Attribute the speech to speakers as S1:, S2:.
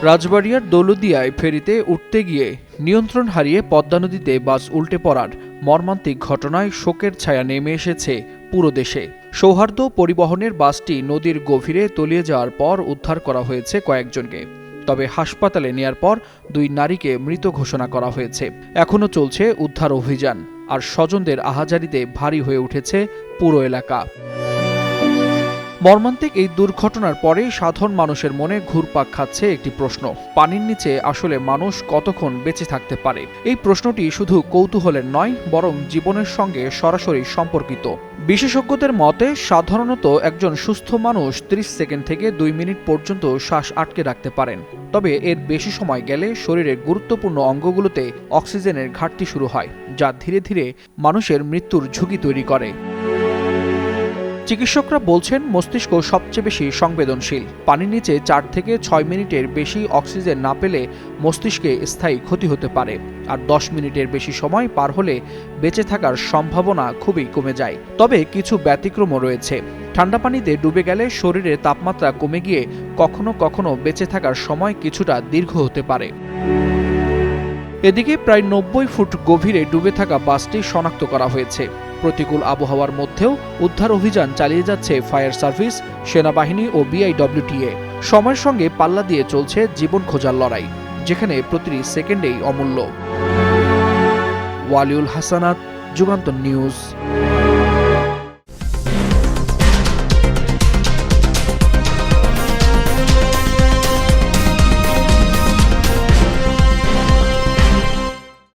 S1: রাজবাড়িয়ার দৌলতদিয়ায় ফেরিতে উঠতে গিয়ে নিয়ন্ত্রণ হারিয়ে পদ্মা নদীতে বাস উল্টে পড়ার মর্মান্তিক ঘটনায় শোকের ছায়া নেমে এসেছে পুরো দেশে। সৌহার্দ্য পরিবহনের বাসটি নদীর গভীরে তলিয়ে যাওয়ার পর উদ্ধার করা হয়েছে কয়েকজনকে। তবে হাসপাতালে নেয়ার পর 2 নারীকে মৃত ঘোষণা করা হয়েছে। এখনও চলছে উদ্ধার অভিযান, আর স্বজনদের আহাজারিতে ভারী হয়ে উঠেছে পুরো এলাকা। মর্মান্তিক এই দুর্ঘটনার পরে সাধারণ মানুষের মনে ঘুরপাক খাচ্ছে একটি প্রশ্ন: পানির নিচে আসলে মানুষ কতক্ষণ বেঁচে থাকতে পারে? এই প্রশ্নটি শুধু কৌতূহলের নয়, বরং জীবনের সঙ্গে সরাসরি সম্পর্কিত। বিশেষজ্ঞদের মতে সাধারণত একজন সুস্থ মানুষ 30 সেকেন্ড থেকে 2 মিনিট পর্যন্ত শ্বাস আটকে রাখতে পারেন। তবে এর বেশি সময় গেলে শরীরের গুরুত্বপূর্ণ অঙ্গগুলোতে অক্সিজেনের ঘাটতি শুরু হয়, যা ধীরে ধীরে মানুষের মৃত্যুর ঝুঁকি তৈরি করে। চিকিৎসকরা বলছেন মস্তিষ্ক সবচেয়ে বেশি সংবেদনশীল। পানির নিচে 4 থেকে 6 মিনিটের বেশি অক্সিজেন না পেলে মস্তিষ্কে স্থায়ী ক্ষতি হতে পারে, আর 10 মিনিটের বেশি সময় পার হলে বেঁচে থাকার সম্ভাবনা খুবই কমে যায়। তবে কিছু ব্যতিক্রমও রয়েছে। ঠান্ডা পানিতে ডুবে গেলে শরীরের তাপমাত্রা কমে গিয়ে কখনো কখনো বেঁচে থাকার সময় কিছুটা দীর্ঘ হতে পারে। এদিকে প্রায় 90 ফুট গভীরে ডুবে থাকা বাসটি শনাক্ত করা হয়েছে। প্রতিকূল আবহাওয়ার মধ্যেও উদ্ধার অভিযান চালিয়ে যাচ্ছে ফায়ার সার্ভিস, সেনাবাহিনী ও বিআইডব্লিউটিএ। সময়ের সঙ্গে পাল্লা দিয়ে চলছে জীবন খোঁজার লড়াই, যেখানে প্রতিটি সেকেন্ডেই অমূল্য। ওয়ালিউল হাসানাত, যুগান্তর নিউজ।